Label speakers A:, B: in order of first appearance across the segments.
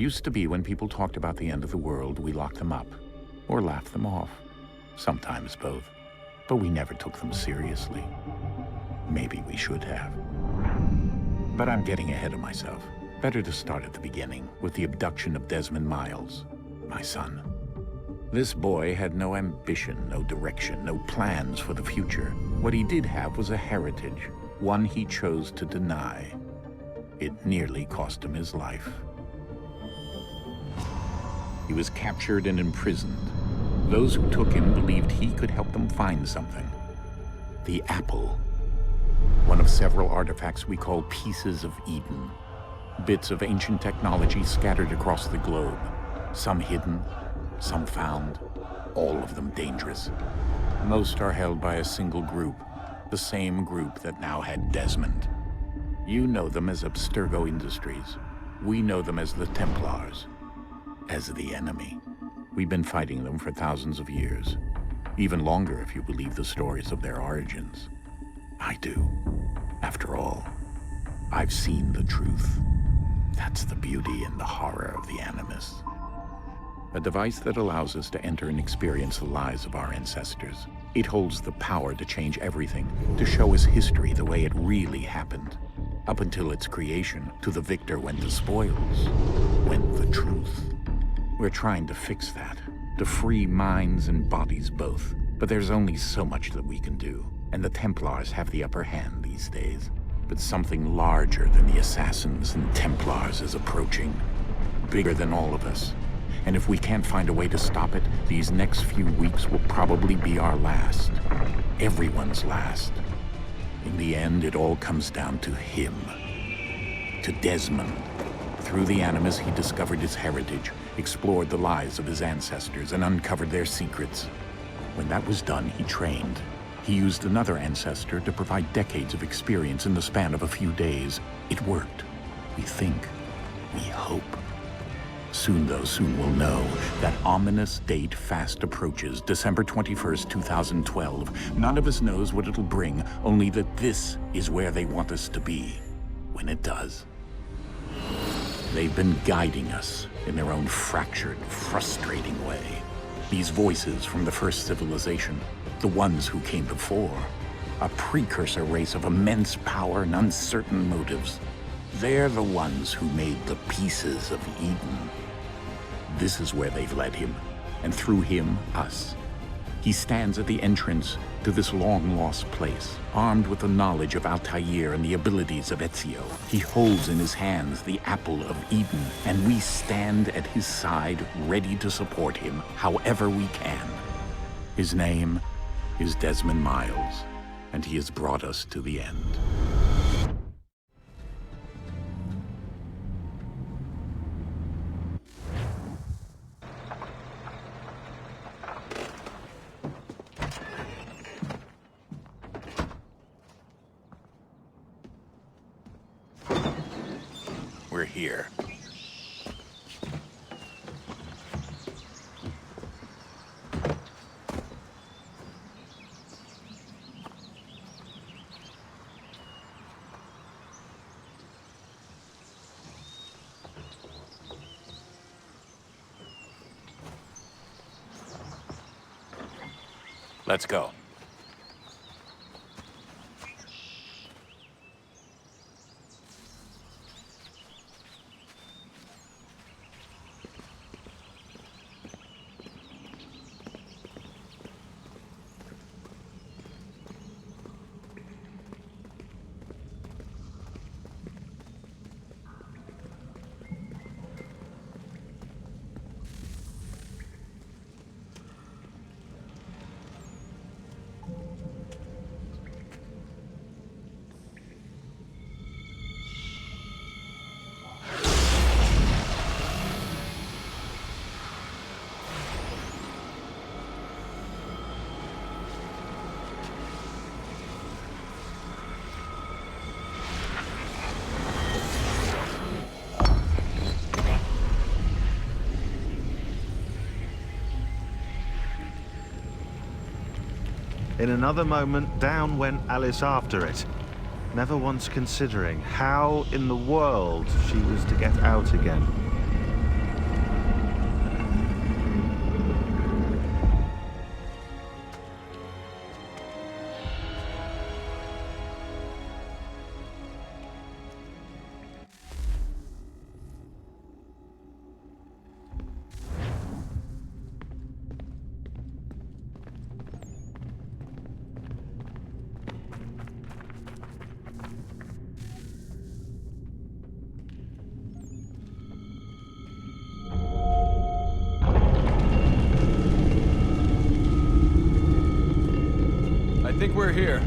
A: Used to be when people talked about the end of the world, we locked them up, or laughed them off. Sometimes both. But we never took them seriously. Maybe we should have. But I'm getting ahead of myself. Better to start at the beginning, with the abduction of Desmond Miles, my son. This boy had no ambition, no direction, no plans for the future. What he did have was a heritage, one he chose to deny. It nearly cost him his life. He was captured and imprisoned. Those who took him believed he could help them find something. The apple. One of several artifacts we call pieces of Eden. Bits of ancient technology scattered across the globe. Some hidden, some found, all of them dangerous. Most are held by a single group, the same group that now had Desmond. You know them as Abstergo Industries. We know them as the Templars, as the enemy. We've been fighting them for thousands of years, even longer if you believe the stories of their origins. I do. After all, I've seen the truth. That's the beauty and the horror of the Animus. A device that allows us to enter and experience the lives of our ancestors. It holds the power to change everything, to show us history the way it really happened. Up until its creation, to the victor went the spoils, went the truth. We're trying to fix that, to free minds and bodies both. But there's only so much that we can do, and the Templars have the upper hand these days. But something larger than the Assassins and Templars is approaching, bigger than all of us. And if we can't find a way to stop it, these next few weeks will probably be our last. Everyone's last. In the end, it all comes down to him. To Desmond. Through the Animus, he discovered his heritage, explored the lives of his ancestors, and uncovered their secrets. When that was done, he trained. He used another ancestor to provide decades of experience in the span of a few days. It worked. We think. We hope. Soon, though, soon we'll know. That ominous date fast approaches, December 21st, 2012. None of us knows what it'll bring, only that this is where they want us to be, when it does. They've been guiding us in their own fractured, frustrating way. These voices from the first civilization, the ones who came before, a precursor race of immense power and uncertain motives. They're the ones who made the pieces of Eden. This is where they've led him, and through him, us. He stands at the entrance to this long-lost place, armed with the knowledge of Altair and the abilities of Ezio. He holds in his hands the apple of Eden, and we stand at his side, ready to support him however we can. His name is Desmond Miles, and he has brought us to the end. We're here. Let's go.
B: In another moment, down went Alice after it, never once considering how in the world she was to get out again.
C: think we're here.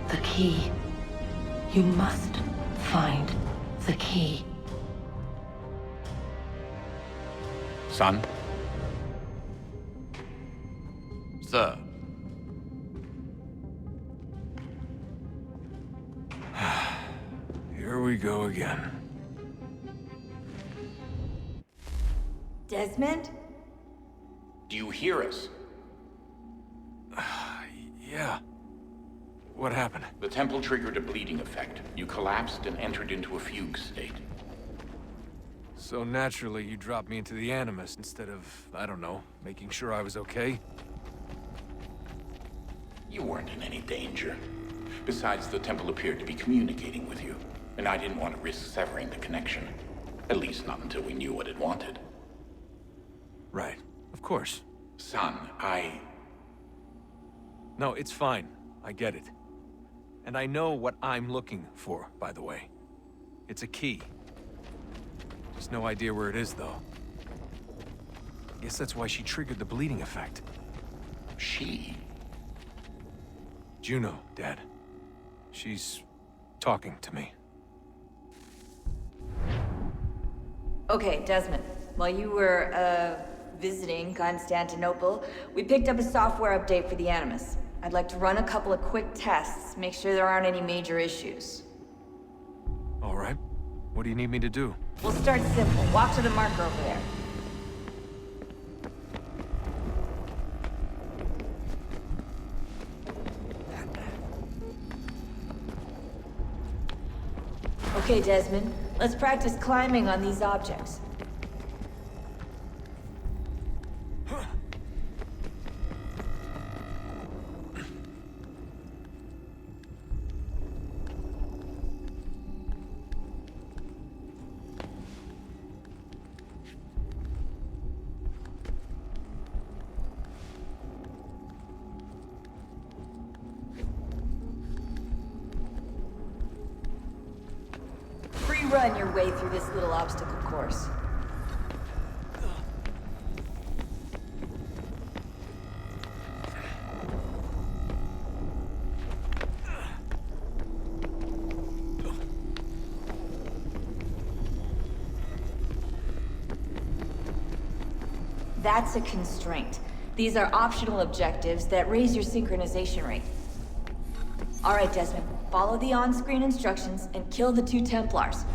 D: The key. You must find the key.
A: Son?
E: Sir.
C: Here we go again.
F: Desmond?
A: Do you hear us?
C: Yeah. What happened?
A: The temple triggered a bleeding effect. You collapsed and entered into a fugue state.
C: So naturally, you dropped me into the Animus instead of, I don't know, making sure I was okay?
A: You weren't in any danger. Besides, the temple appeared to be communicating with you, and I didn't want to risk severing the connection. At least not until we knew what it wanted.
C: Right. Of course.
A: Son,
C: No, it's fine. I get it. And I know what I'm looking for, by the way. It's a key. Just no idea where it is, though. Guess that's why she triggered the bleeding effect.
A: She?
C: Juno, Dad. She's talking to me.
F: Okay, Desmond. While you were, visiting Constantinople, we picked up a software update for the Animus. I'd like to run a couple of quick tests, make sure there aren't any major issues.
C: All right. What do you need me to do?
F: We'll start simple. Walk to the marker over there. Okay, Desmond. Let's practice climbing on these objects. Run your way through this little obstacle course. That's a constraint. These are optional objectives that raise your synchronization rate. All right, Desmond. Follow the on-screen instructions and kill the 2 Templars.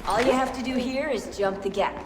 F: All you have to do here is jump the gap.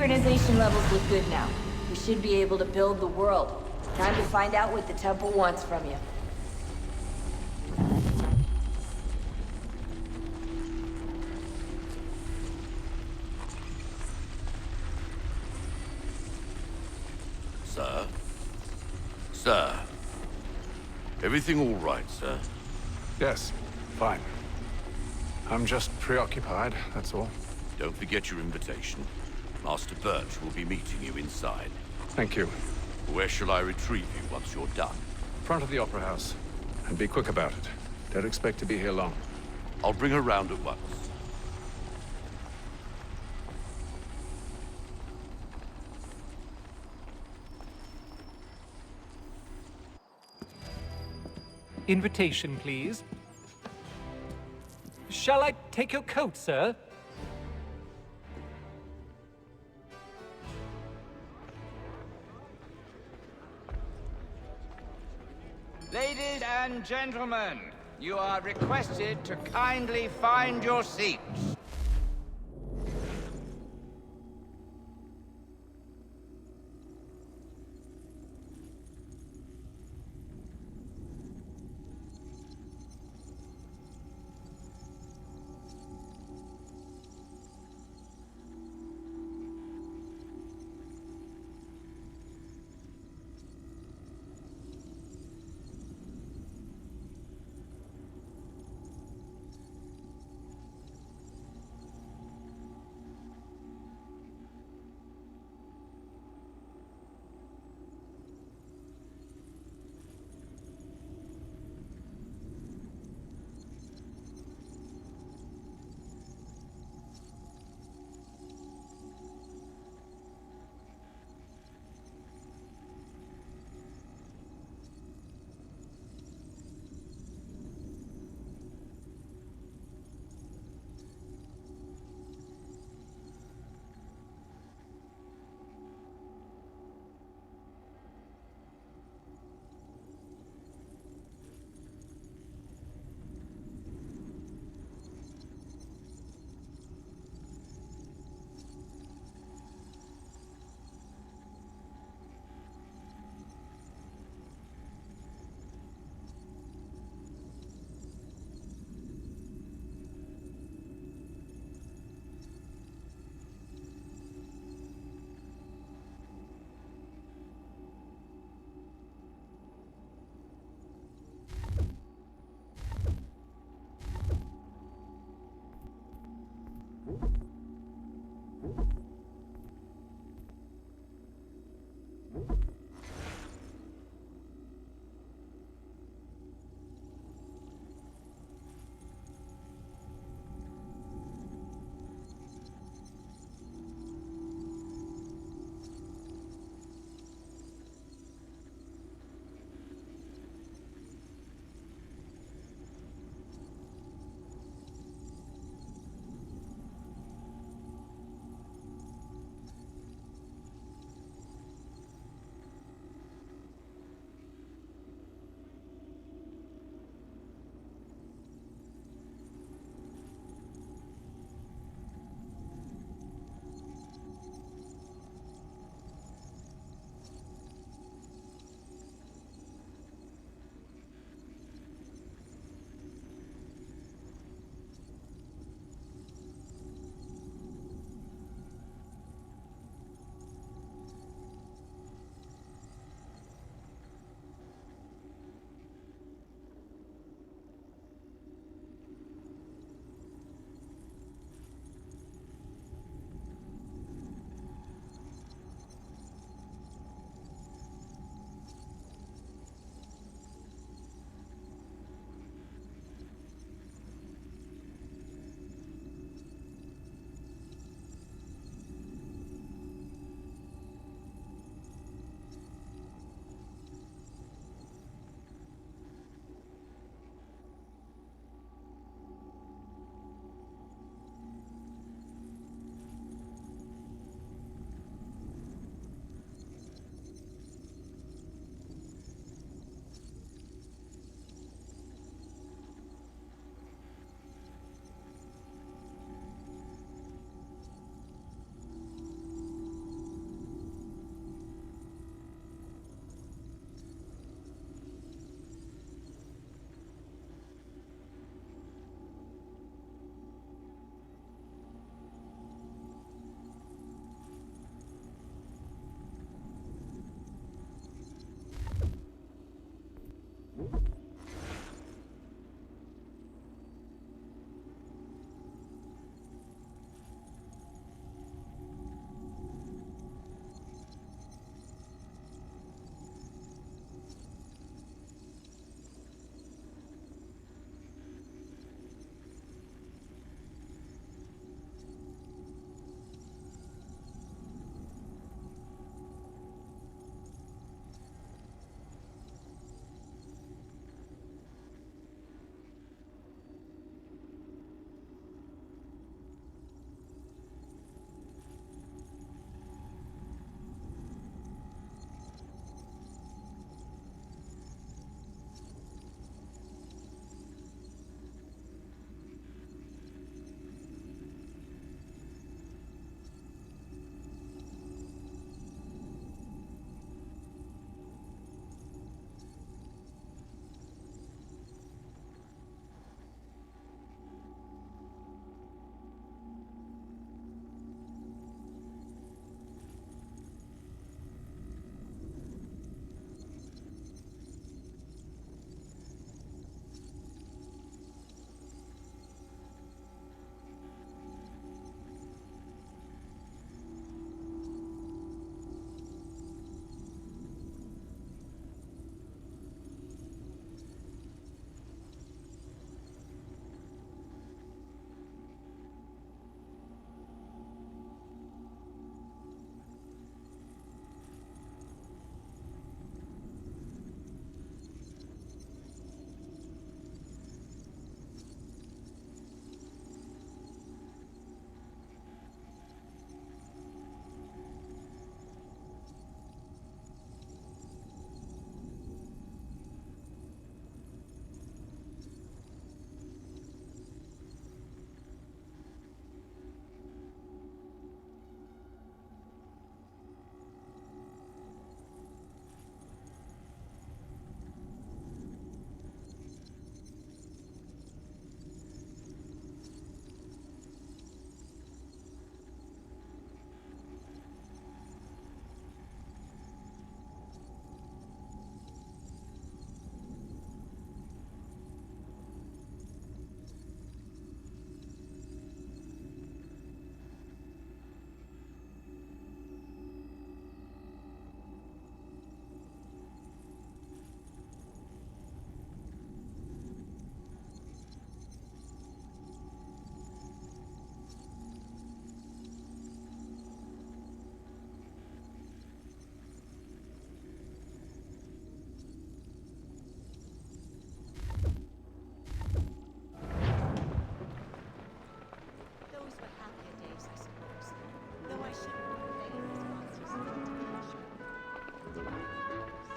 F: synchronization levels look good now. We should be able to build the world. Time to find out what the temple wants from you.
E: Sir? Sir? Everything all right, sir?
G: Yes, fine. I'm just preoccupied, that's all.
E: Don't forget your invitation. Master Birch will be meeting you inside.
G: Thank you.
E: Where shall I retrieve you once you're done?
G: Front of the Opera House. And be quick about it. Don't expect to be here long.
E: I'll bring her round at once.
H: Invitation, please. Shall I take your coat, sir?
I: Ladies and gentlemen, you are requested to kindly find your seats.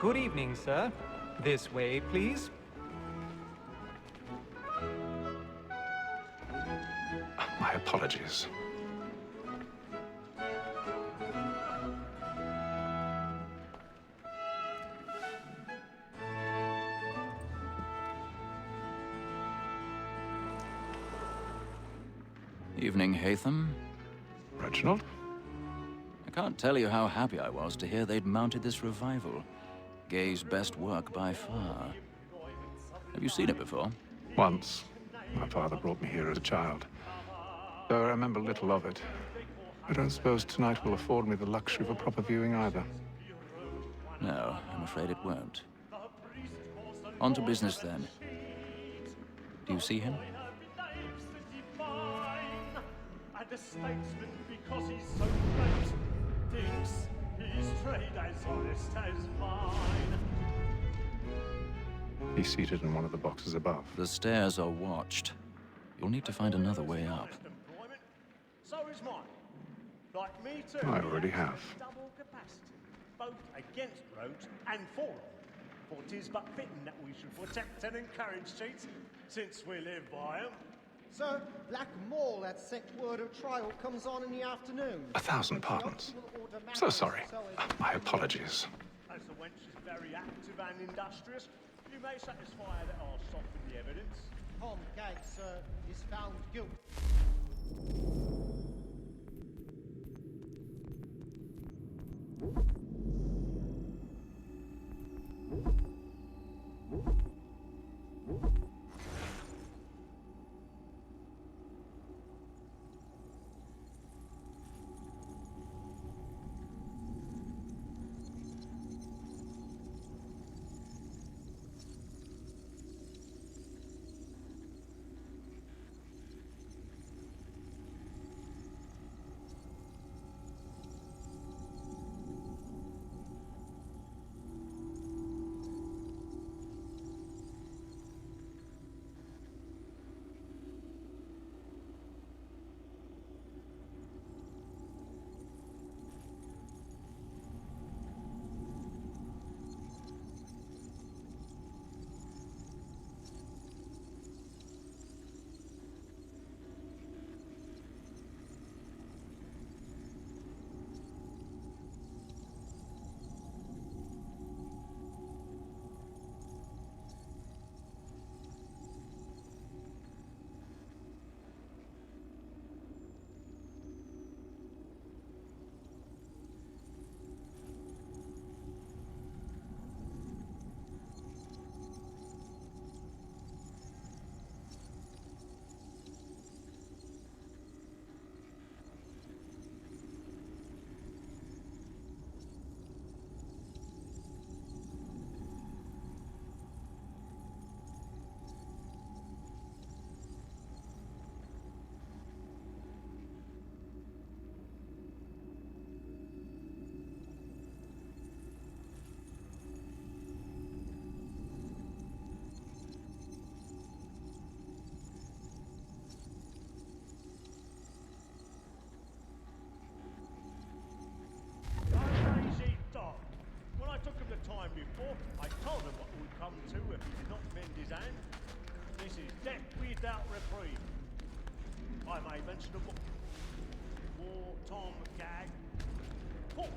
H: Good evening, sir. This way, please.
G: My apologies.
J: Evening, Hatham.
G: Reginald?
J: I can't tell you how happy I was to hear they'd mounted this revival. Gay's best work by far. Have you seen it before?
G: Once. My father brought me here as a child. Though I remember little of it. I don't suppose tonight will afford me the luxury of a proper viewing either.
J: No, I'm afraid it won't. On to business then. Do you see him?
K: And a statesman, because he's so great, thinks his trade as honest as mine.
G: He's seated in one of the boxes above.
J: The stairs are watched. You'll need to find another way up.
K: So is mine. Like me too.
G: I already have.
K: Double capacity, both against rogues and for them. For 'tis but fitting that we should protect and encourage cheats, since we live by 'em.
L: Sir, Black Mall, that sect word of trial comes on in the afternoon.
G: 1,000 pardons. So sorry. My apologies.
K: As the wench is very active and industrious, you may satisfy her that I'll soften the evidence.
L: Tom Gag, sir, is found guilty.
K: before, I told him what would come to if he did not mend his hand. This is death without reprieve. I may mention a book. War Tom Gag. £40.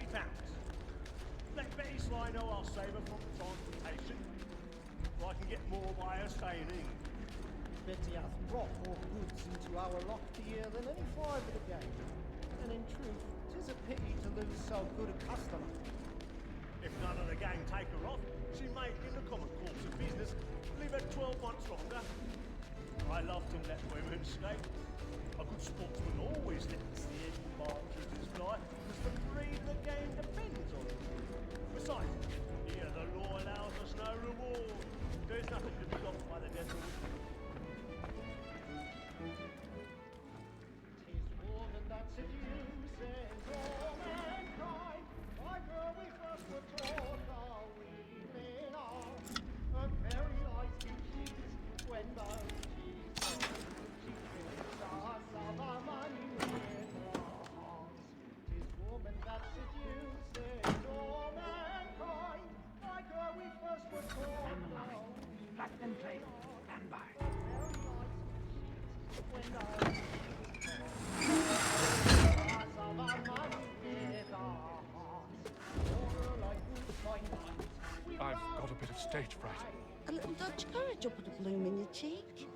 K: Let Betty Sly know I'll save her from transportation. Or I can get more by her staying in.
L: Betty hath brought more goods into our loft here than any five of the gang. And in truth, 'tis a pity to lose so good a customer.
K: If none of the gang take her off, she may, in the common course of business, live her 12 months longer. I love to let women escape. A good sportsman always lets the edge partridges fly, because the breed of the game depends on it. Besides, here the law allows us no reward. There's nothing to be got by the death of it.
L: Tis woman that seduces all mankind, like her we first were taught our women are. Her very eyes give cheese when those cheese she fills us of our money with her hearts. Tis woman that seduces all mankind, like her and play. Stand by.
G: I've got a bit of stage fright.
M: A little Dutch courage will put a bloom in your cheek.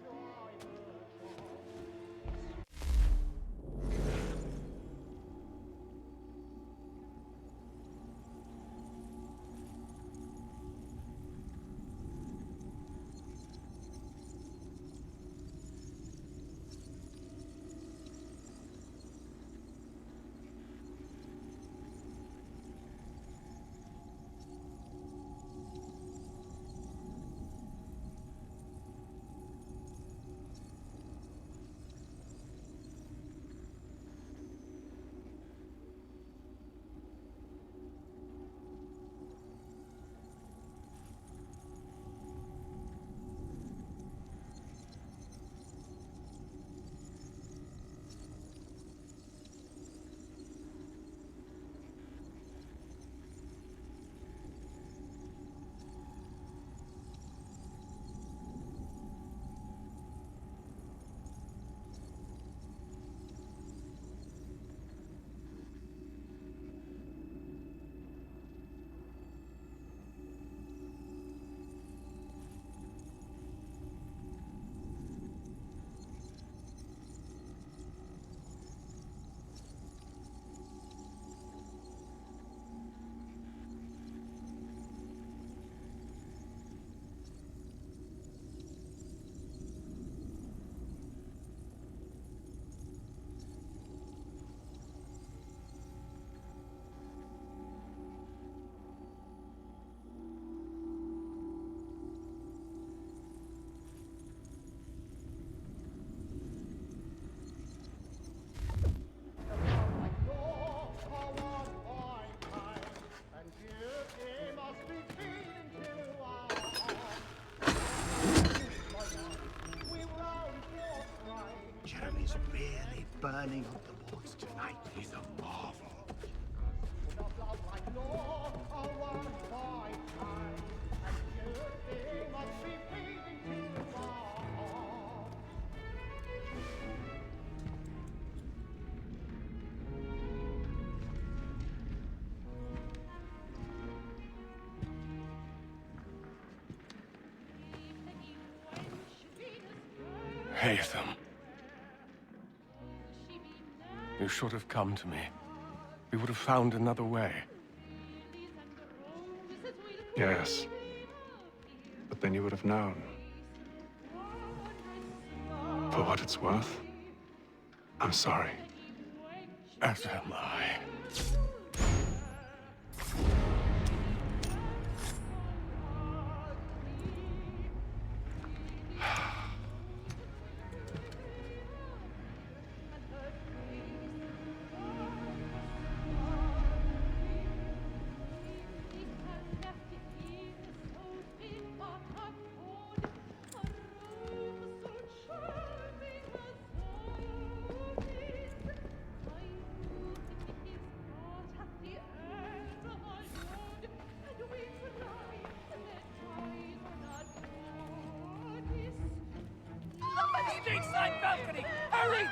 K: Jeremy's really burning up the boards tonight. He's a marvel.
G: Haytham. You should have come to me. We would have found another way. Yes. But then you would have known. For what it's worth, I'm sorry. As am I.
I: Stateside balcony! Hurry!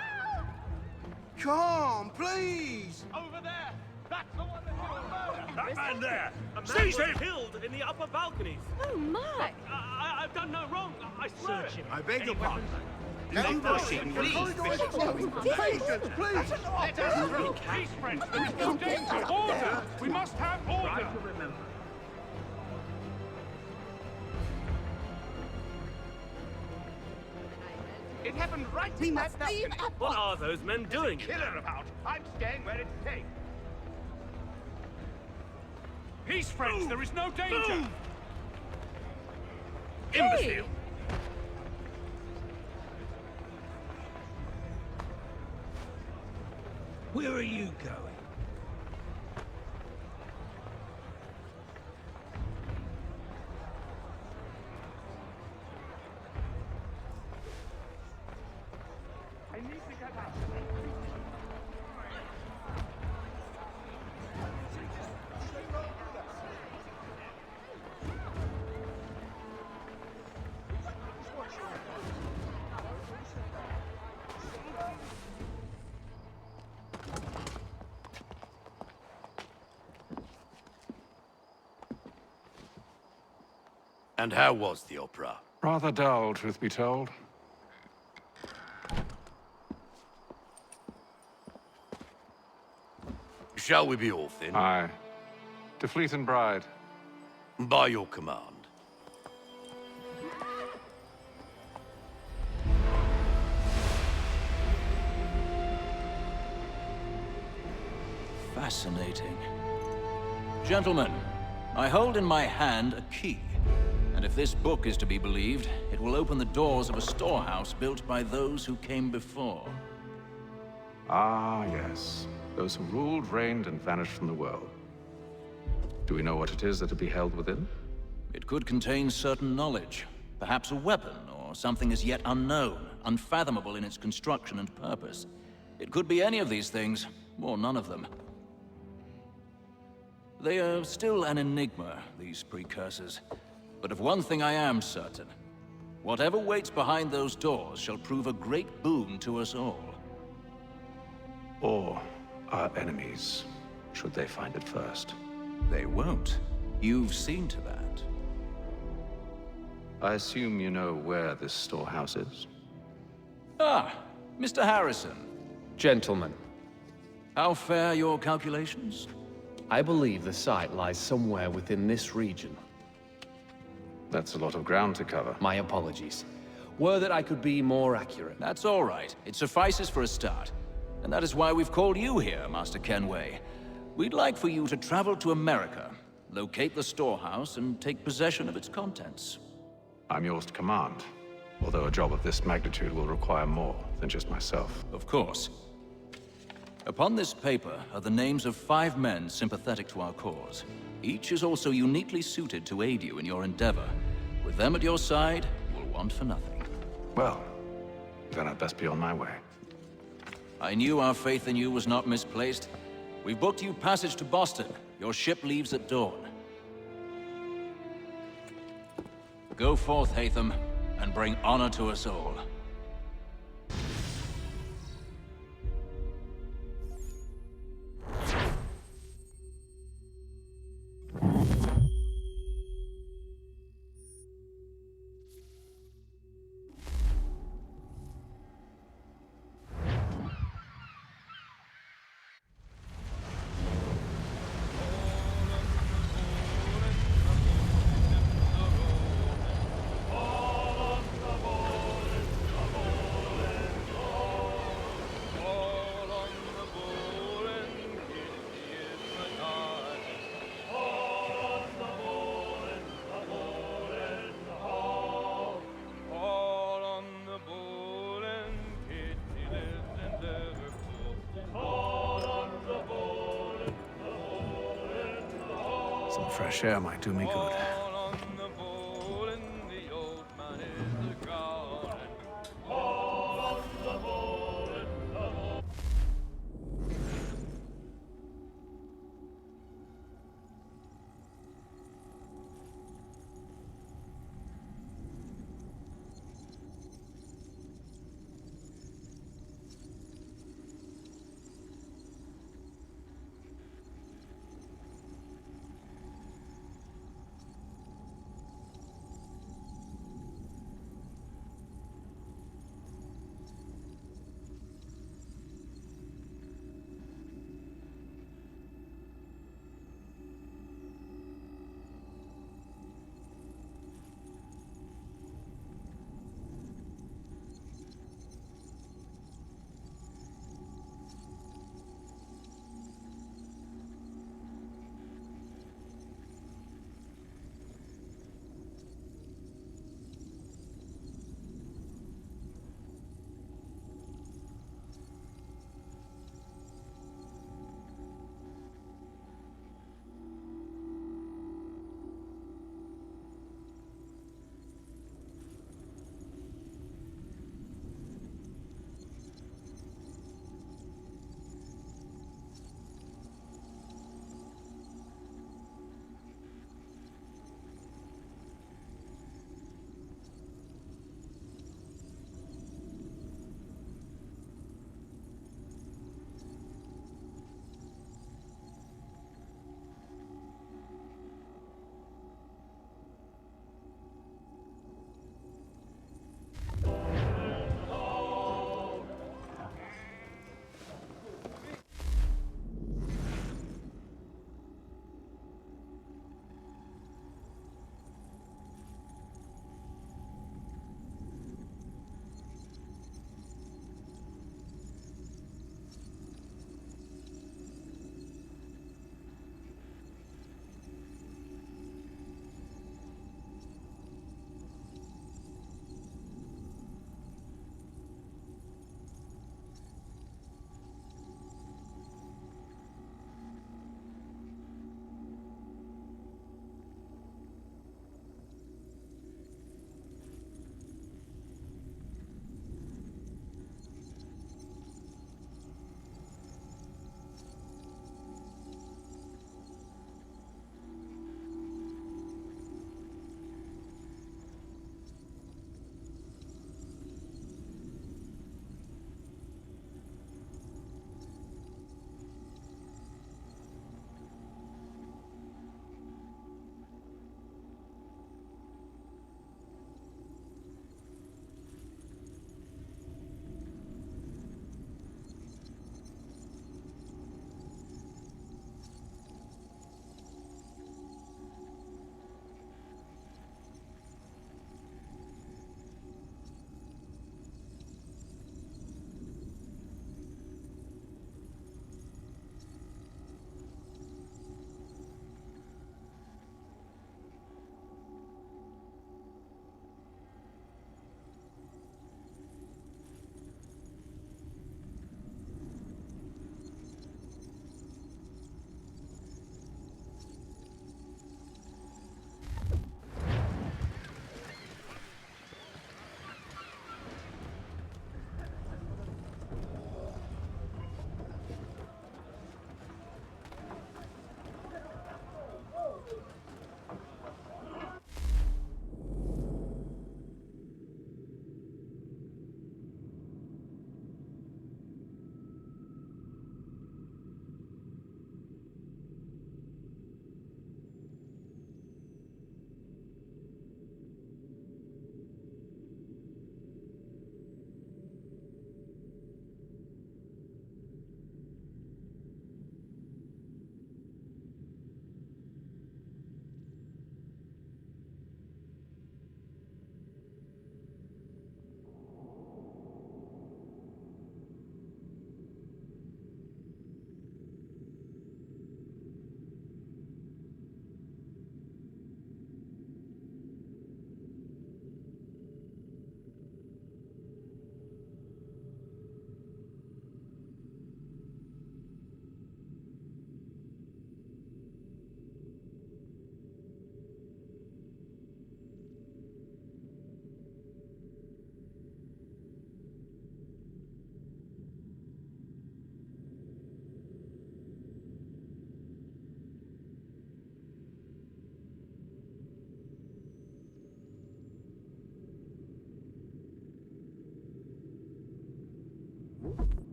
K: Come, please!
I: Over there! That's the one that killed murder!
K: That man there!
N: A man
K: Seize
N: was
K: him!
N: killed in the upper balconies.
M: Oh, my!
N: I've done no wrong. I swear it.
K: I beg your pardon.
I: No rushing, please, Bishop.
K: Patience, please!
I: Let us through.
N: Peace, friends. There is no danger. Order. We must have order.
I: Right to remember. It happened right
M: We
I: in
M: must
I: that
M: leave
I: balcony.
M: at
N: What
M: once.
N: are those men doing?
I: Killer about. I'm staying where it's safe.
N: Peace, friends. There is no danger.
M: Hey!
K: Where are you going?
I: I need to get out.
E: And how was the opera?
G: Rather dull, truth be told.
E: Shall we be off then?
G: Aye. To Fleet and Bride.
E: By your command.
J: Fascinating. Gentlemen, I hold in my hand a key. And if this book is to be believed, it will open the doors of a storehouse built by those who came before.
G: Ah, yes. Those who ruled, reigned, and vanished from the world. Do we know what it is that will be held within?
J: It could contain certain knowledge. Perhaps a weapon, or something as yet unknown, unfathomable in its construction and purpose. It could be any of these things, or none of them. They are still an enigma, these precursors. But of one thing I am certain. Whatever waits behind those doors shall prove a great boon to us all.
G: Or our enemies, should they find it first.
J: They won't. You've seen to that.
G: I assume you know where this storehouse is?
J: Ah, Mr. Harrison.
O: Gentlemen,
J: How fare your calculations?
O: I believe the site lies somewhere within this region.
G: That's a lot of ground to cover.
O: My apologies. Were that I could be more accurate.
J: That's all right. It suffices for a start. And that is why we've called you here, Master Kenway. We'd like for you to travel to America, locate the storehouse, and take possession of its contents.
G: I'm yours to command. Although a job of this magnitude will require more than just myself.
J: Of course. Upon this paper are the names of 5 men sympathetic to our cause. Each is also uniquely suited to aid you in your endeavor. With them at your side, you'll want for nothing.
G: Well, then I'd best be on my way.
J: I knew our faith in you was not misplaced. We've booked you passage to Boston. Your ship leaves at dawn. Go forth, Hatham, and bring honor to us all.
G: Some fresh air might do me good.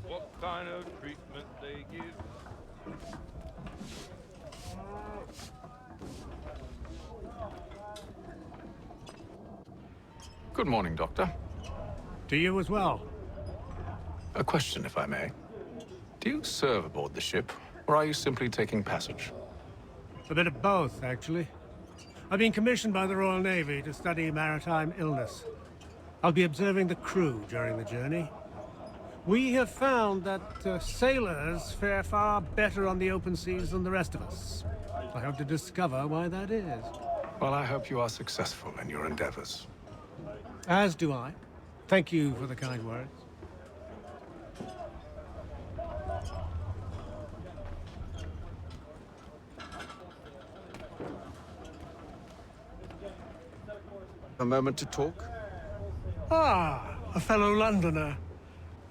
N: What kind of treatment they give?
G: Good morning, Doctor.
K: To you as well.
G: A question, if I may. Do you serve aboard the ship, or are you simply taking passage?
K: A bit of both, actually. I've been commissioned by the Royal Navy to study maritime illness. I'll be observing the crew during the journey. We have found that sailors fare far better on the open seas than the rest of us. I hope to discover why that is.
G: Well, I hope you are successful in your endeavors.
K: As do I. Thank you for the kind words.
G: A moment to talk?
K: Ah, a fellow Londoner.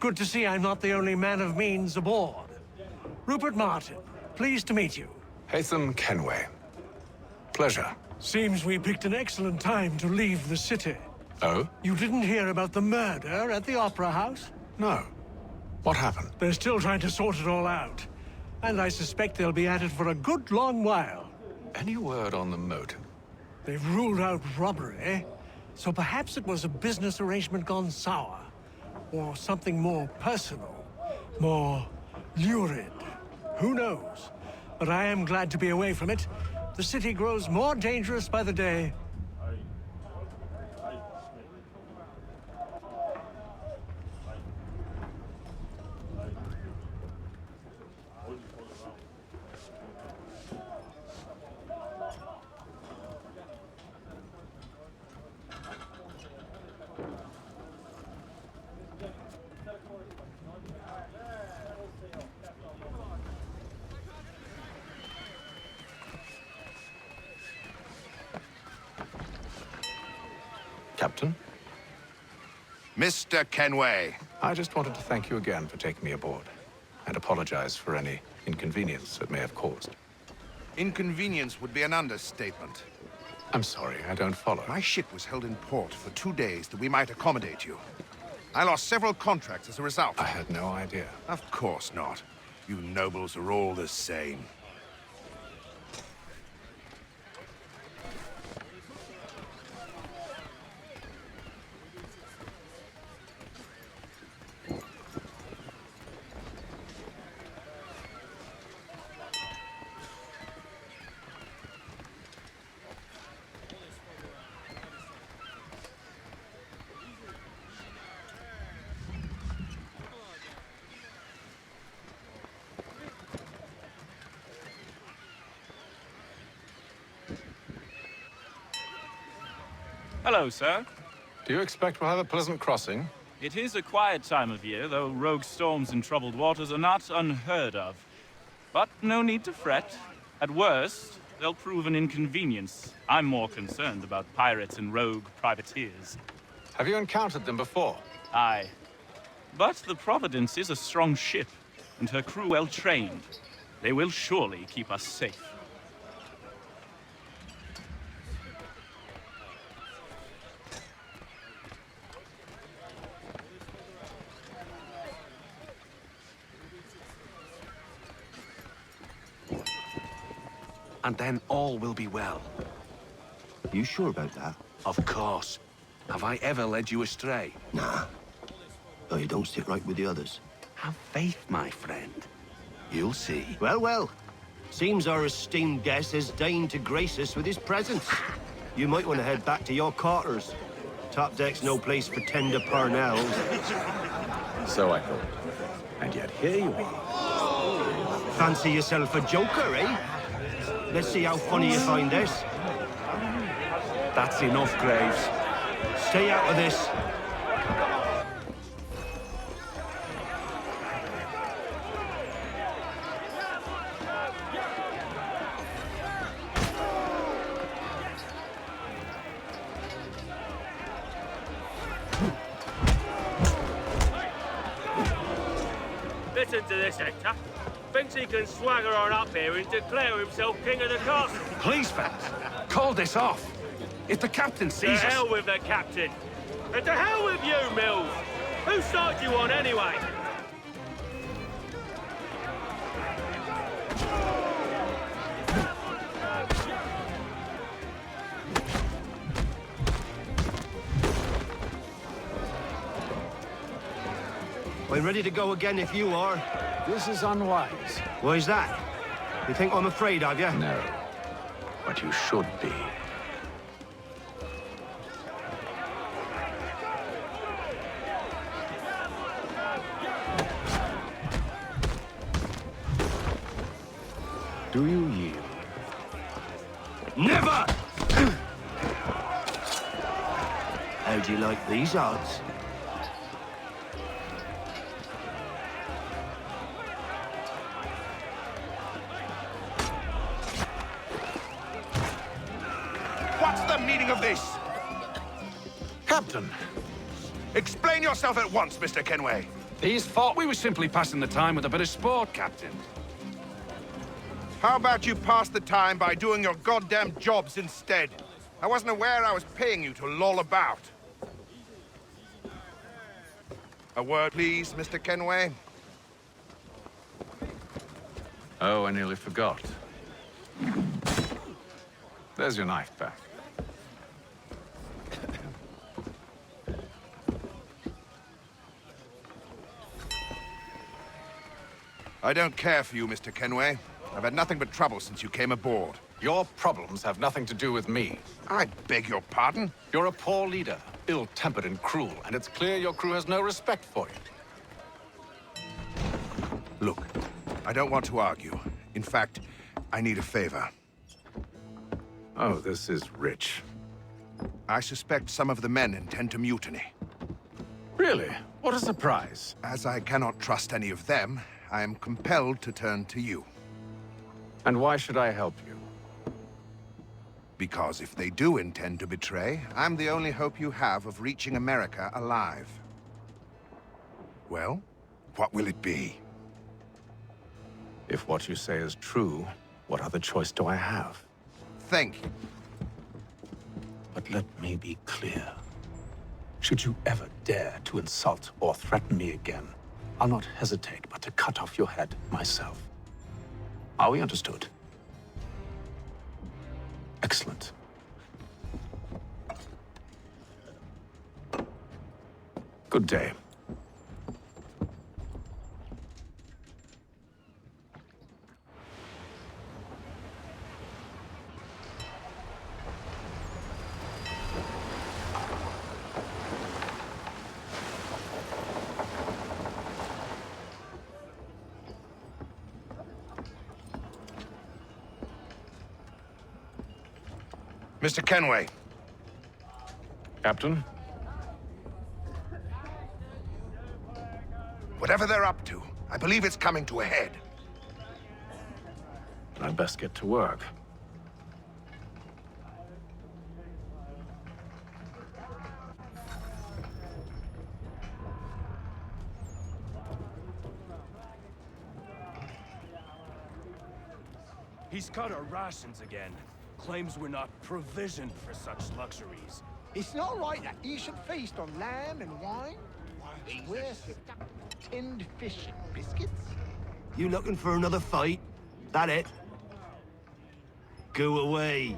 K: Good to see I'm not the only man of means aboard. Rupert Martin, pleased to meet you.
G: Haytham Kenway. Pleasure.
K: Seems we picked an excellent time to leave the city.
G: Oh?
K: You didn't hear about the murder at the Opera House?
G: No. What happened?
K: They're still trying to sort it all out. And I suspect they'll be at it for a good long while.
G: Any word on the motive?
K: They've ruled out robbery, so perhaps it was a business arrangement gone sour. Or something more personal, more lurid. Who knows? But I am glad to be away from it. The city grows more dangerous by the day.
G: Captain?
P: Mr. Kenway.
G: I just wanted to thank you again for taking me aboard, and apologize for any inconvenience it may have caused.
P: Inconvenience would be an understatement.
G: I'm sorry, I don't follow.
P: My ship was held in port for 2 days that we might accommodate you. I lost several contracts as a result.
G: I had no idea.
P: Of course not. You nobles are all the same.
Q: Hello, sir.
G: Do you expect we'll have a pleasant crossing?
Q: It is a quiet time of year, though rogue storms and troubled waters are not unheard of. But no need to fret. At worst, they'll prove an inconvenience. I'm more concerned about pirates and rogue privateers.
G: Have you encountered them before?
Q: Aye. But the Providence is a strong ship, and her crew well trained. They will surely keep us safe.
R: And then all will be well.
S: You sure about that?
R: Of course. Have I ever led you astray?
S: Nah. No, you don't sit right with the others.
R: Have faith, my friend. You'll see.
S: Well, well. Seems our esteemed guest has deigned to grace us with his presence. You might want to head back to your quarters. Top deck's no place for tender parnells.
A: So I thought. And yet here you are.
S: Fancy yourself a joker, eh? Let's see how funny you find this.
R: That's enough, Graves.
S: Stay out of this.
K: Listen to this, Hector. Thinks he can swagger on up here and declare himself king of the castle.
R: Please, fellas, call this off. If the captain sees us...
K: To hell with the captain. And to hell with you, Mills. Whose side you on, anyway?
S: I'm ready to go again if you are.
G: This is unwise.
S: Why's that? You think I'm afraid of you?
G: No. But you should be. Do you yield?
S: Never! How do you like these odds?
P: What's the meaning of this?
R: Captain,
P: Explain yourself at once, Mr. Kenway.
R: these thought we were simply passing the time with a bit of sport, Captain.
P: How about you pass the time by doing your goddamn jobs instead? I wasn't aware I was paying you to loll about. A word, please, Mr. Kenway.
G: Oh, I nearly forgot. There's your knife back.
P: I don't care for you, Mr. Kenway. I've had nothing but trouble since you came aboard.
G: Your problems have nothing to do with me.
P: I beg your pardon?
G: You're a poor leader, ill-tempered and cruel, and it's clear your crew has no respect for you.
P: Look, I don't want to argue. In fact, I need a favor.
G: Oh, this is rich.
P: I suspect some of the men intend to mutiny.
G: Really? What a surprise.
P: As I cannot trust any of them, I am compelled to turn to you.
G: And why should I help you?
P: Because if they do intend to betray, I'm the only hope you have of reaching America alive. Well, what will it be?
G: If what you say is true, what other choice do I have?
P: Thank you.
G: But let me be clear. Should you ever dare to insult or threaten me again, I'll not hesitate but to cut off your head myself. Are we understood? Excellent. Good day.
P: Mr. Kenway,
R: Captain?
P: Whatever they're up to, I believe it's coming to a head.
R: I'd best get to work.
T: He's cut our rations again. Claims we're not provisioned for such luxuries.
L: It's not right that you should feast on lamb and wine. We're stuck with tinned fish and biscuits.
S: You looking for another fight? That it? Go away.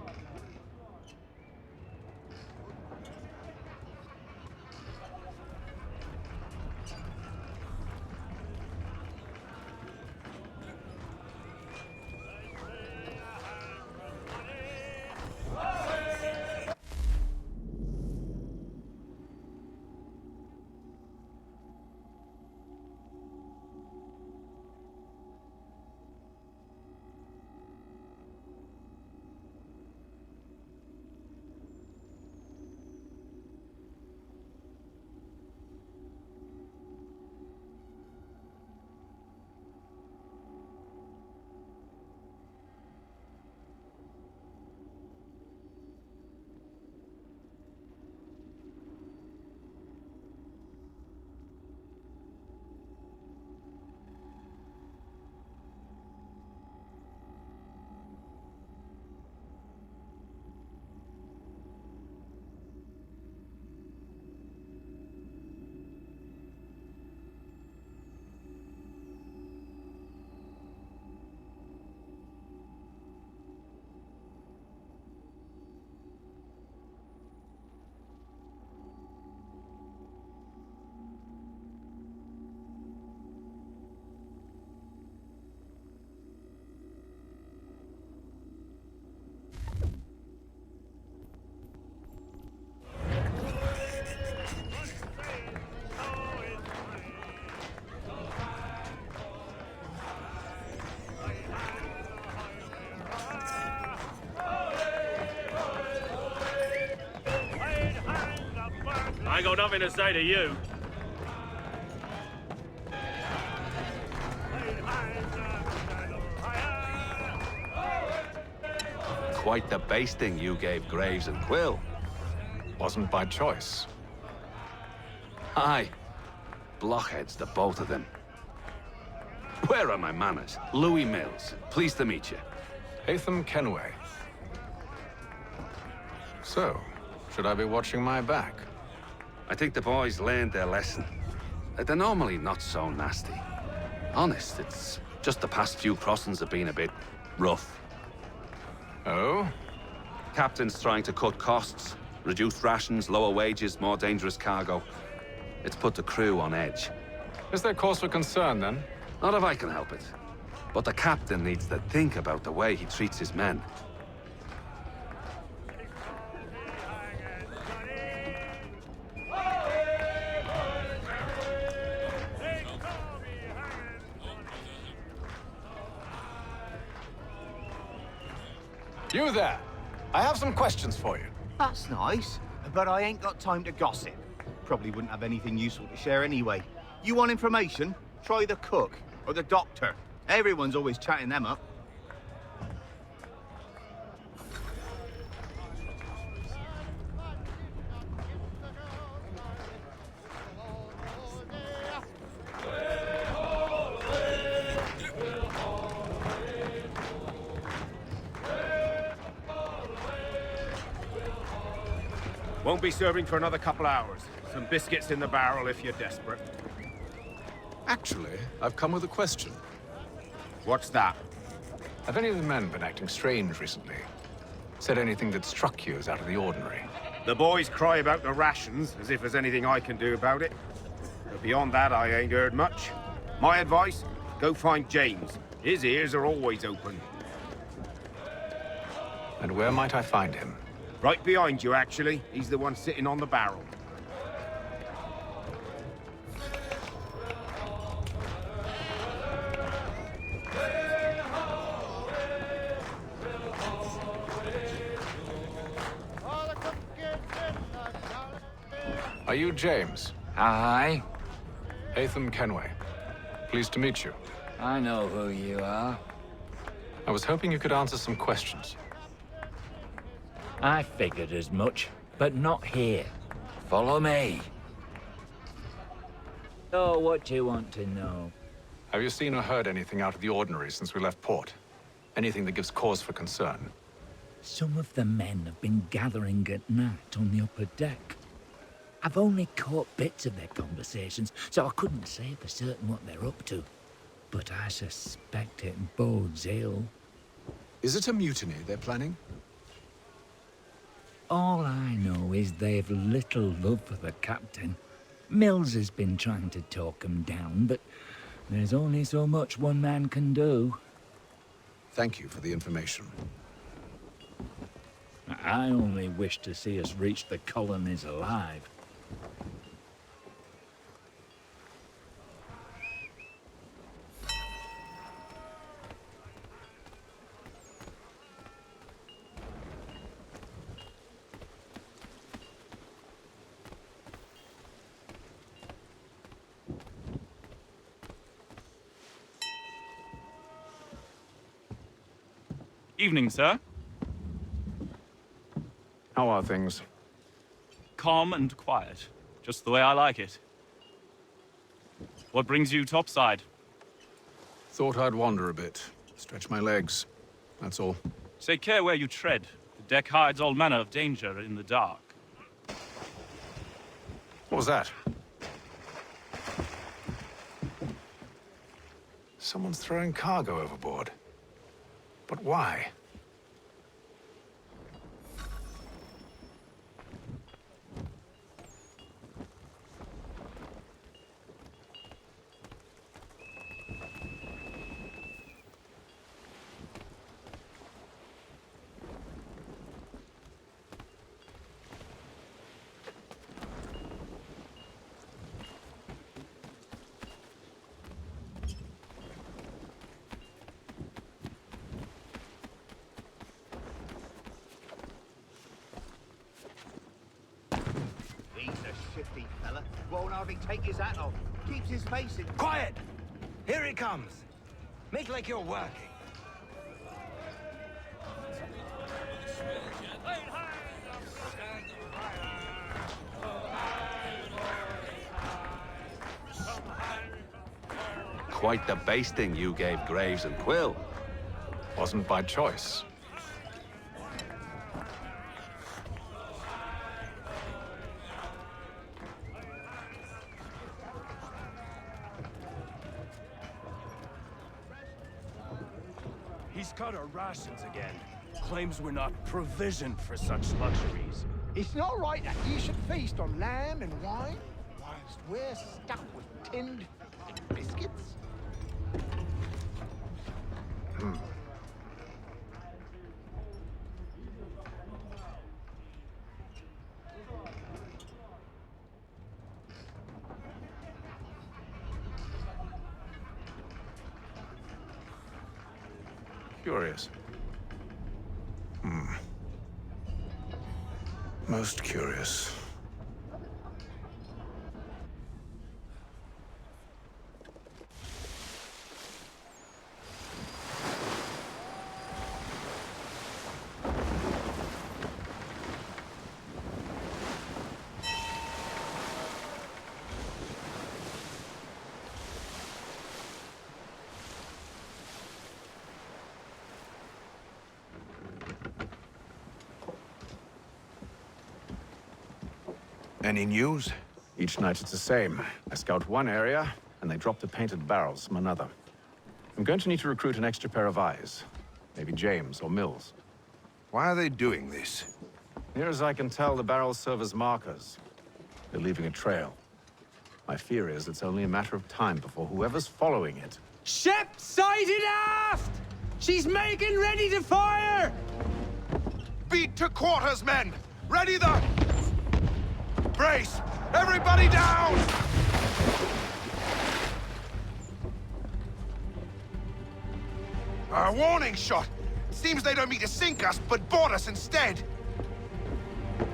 T: I got nothing to say to you.
E: Quite the basting you gave Graves and Quill.
R: Wasn't by choice.
E: Aye. Blockheads, the both of them. Where are my manners? Louis Mills. Pleased to meet you.
R: Hatham Kenway. So, should I be watching my back?
E: I think the boys learned their lesson. They're normally not so nasty. Honest, it's just the past few crossings have been a bit rough.
R: Oh?
E: Captain's trying to cut costs. Reduced rations, lower wages, more dangerous cargo. It's put the crew on edge.
R: Is there cause for concern, then?
E: Not if I can help it. But the captain needs to think about the way he treats his men.
R: You there! I have some questions for you.
U: That's nice, but I ain't got time to gossip. Probably wouldn't have anything useful to share anyway. You want information? Try the cook or the doctor. Everyone's always chatting them up.
V: Won't be serving for another couple hours. Some biscuits in the barrel if you're desperate.
R: Actually, I've come with a question.
V: What's that?
R: Have any of the men been acting strange recently? Said anything that struck you as out of the ordinary?
V: The boys cry about the rations, as if there's anything I can do about it. But beyond that, I ain't heard much. My advice, go find James. His ears are always open.
R: And where might I find him?
V: Right behind you, actually. He's the one sitting on the barrel.
R: Are you James?
B: Aye.
R: Hatham Kenway. Pleased to meet you.
B: I know who you are.
R: I was hoping you could answer some questions.
B: I figured as much, but not here. Follow me. Oh, what do you want to know?
R: Have you seen or heard anything out of the ordinary since we left port? Anything that gives cause for concern?
B: Some of the men have been gathering at night on the upper deck. I've only caught bits of their conversations, so I couldn't say for certain what they're up to. But I suspect it bodes ill.
R: Is it a mutiny they're planning?
B: All I know is they've little love for the captain. Mills has been trying to talk him down, but there's only so much one man can do.
R: Thank you for the information.
B: I only wish to see us reach the colonies alive.
Q: Evening, sir.
R: How are things?
Q: Calm and quiet. Just the way I like it. What brings you topside?
R: Thought I'd wander a bit. Stretch my legs. That's all.
Q: Take care where you tread. The deck hides all manner of danger in the dark.
R: What was that? Someone's throwing cargo overboard. But why?
U: Shifty fella. Won't hardly take his hat off. Keeps his face in...
I: Quiet! Here he comes. Make like you're working.
E: Quite the basting you gave Graves and Quill.
R: Wasn't by choice.
T: He's cut our rations again. Claims we're not provisioned for such luxuries.
L: It's not right that you should feast on lamb and wine, whilst we're stuck with tinned biscuits.
R: Curious. Most curious.
P: Any news?
R: Each night it's the same. I scout one area, and they drop the painted barrels from another. I'm going to need to recruit an extra pair of eyes. Maybe James or Mills.
P: Why are they doing this?
R: Near as I can tell, the barrels serve as markers. They're leaving a trail. My fear is it's only a matter of time before whoever's following it...
I: Ship sighted aft! She's making ready to fire!
P: Beat to quarters, men! Ready the... Brace! Everybody down! A warning shot! Seems they don't mean to sink us, but board us instead!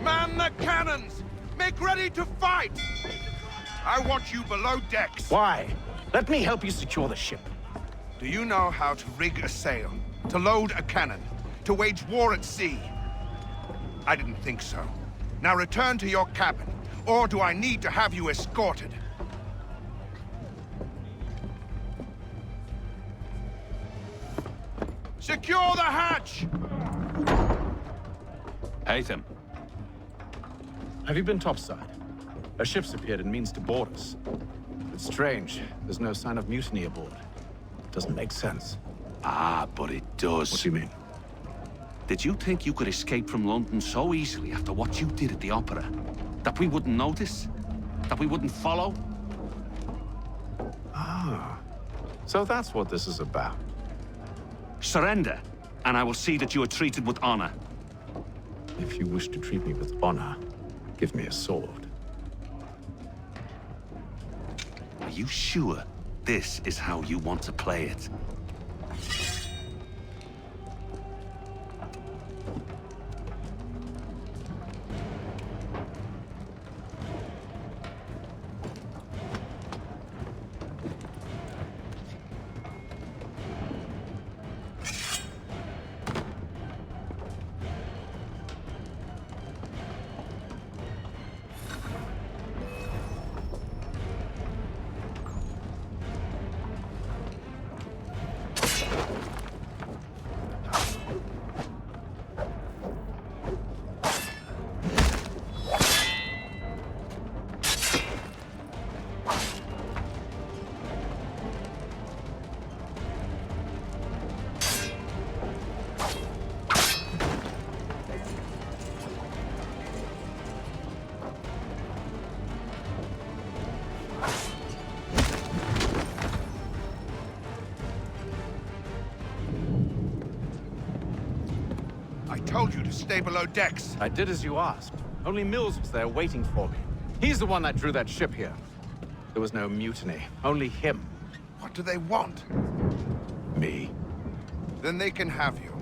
P: Man the cannons! Make ready to fight! I want you below decks.
G: Why? Let me help you secure the ship.
P: Do you know how to rig a sail? To load a cannon? To wage war at sea? I didn't think so. Now return to your cabin, or do I need to have you escorted? Secure the hatch!
E: Haytham.
R: Have you been topside? A ship's appeared and means to board us. It's strange. There's no sign of mutiny aboard. Doesn't make sense.
E: Ah, but it does.
R: What do you mean?
E: Did you think you could escape from London so easily after what you did at the opera? That we wouldn't notice? That we wouldn't follow?
R: Ah. So that's what this is about.
E: Surrender, and I will see that you are treated with honor.
R: If you wish to treat me with honor, give me a sword.
E: Are you sure this is how you want to play it?
P: I told you to stay below decks.
R: I did as you asked. Only Mills was there waiting for me. He's the one that drew that ship here. There was no mutiny, only him.
P: What do they want?
R: Me.
P: Then they can have you.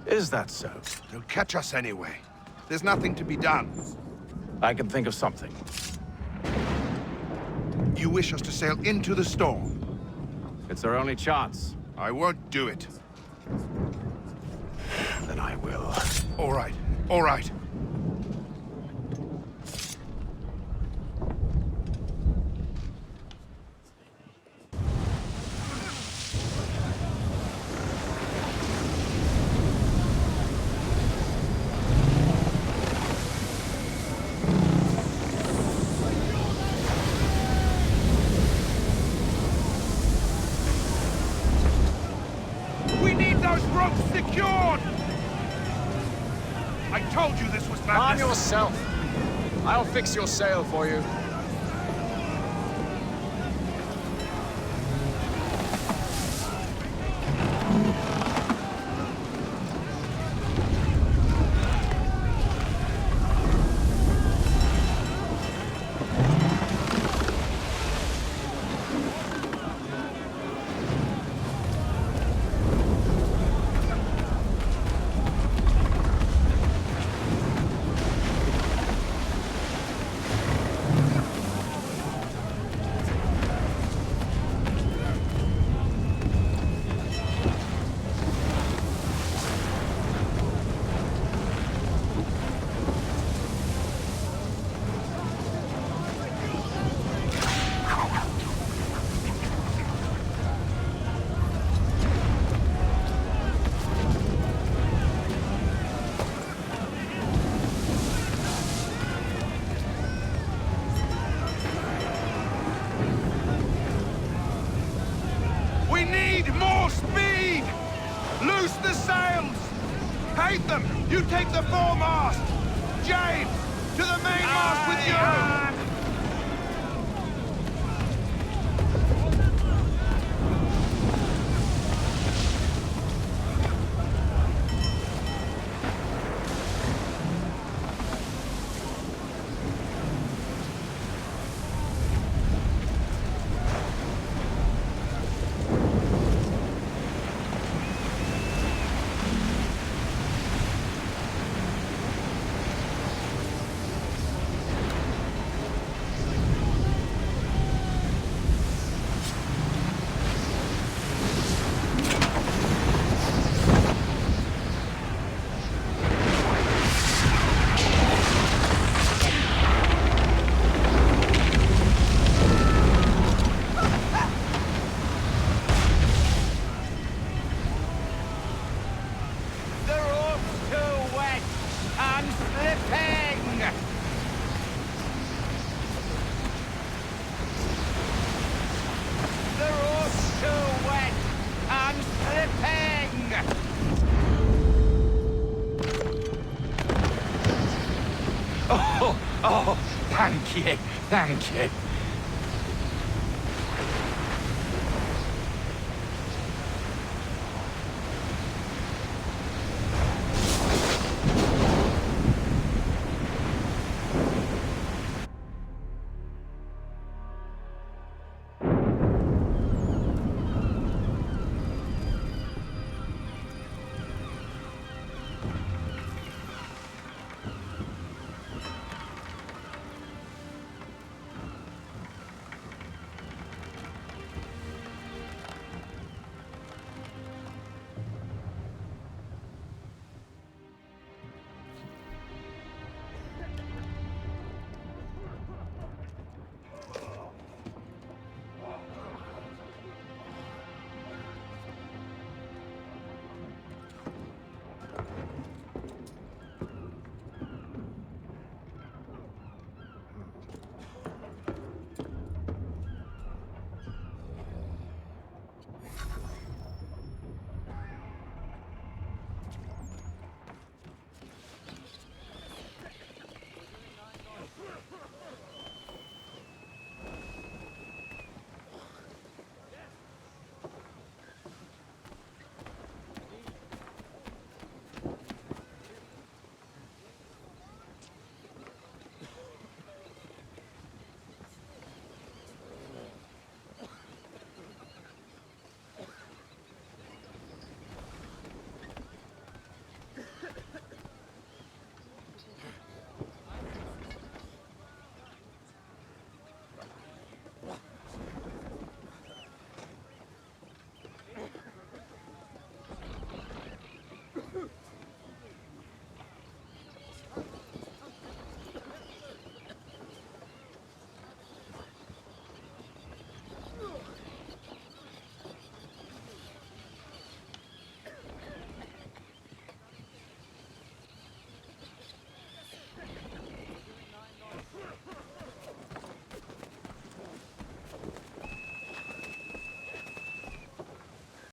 R: Is that so?
P: They'll catch us anyway. There's nothing to be done.
R: I can think of something.
P: You wish us to sail into the storm?
R: It's our only chance.
P: I won't do it.
R: Then I will.
P: All right, all right. We need those ropes secured! I told you this was madness.
O: Arm yourself. I'll fix your sail for you.
P: We need more speed! Loose the sails! Hate them! You take the foremast! James, to the mainmast with you!
A: Oh, thank you, thank you.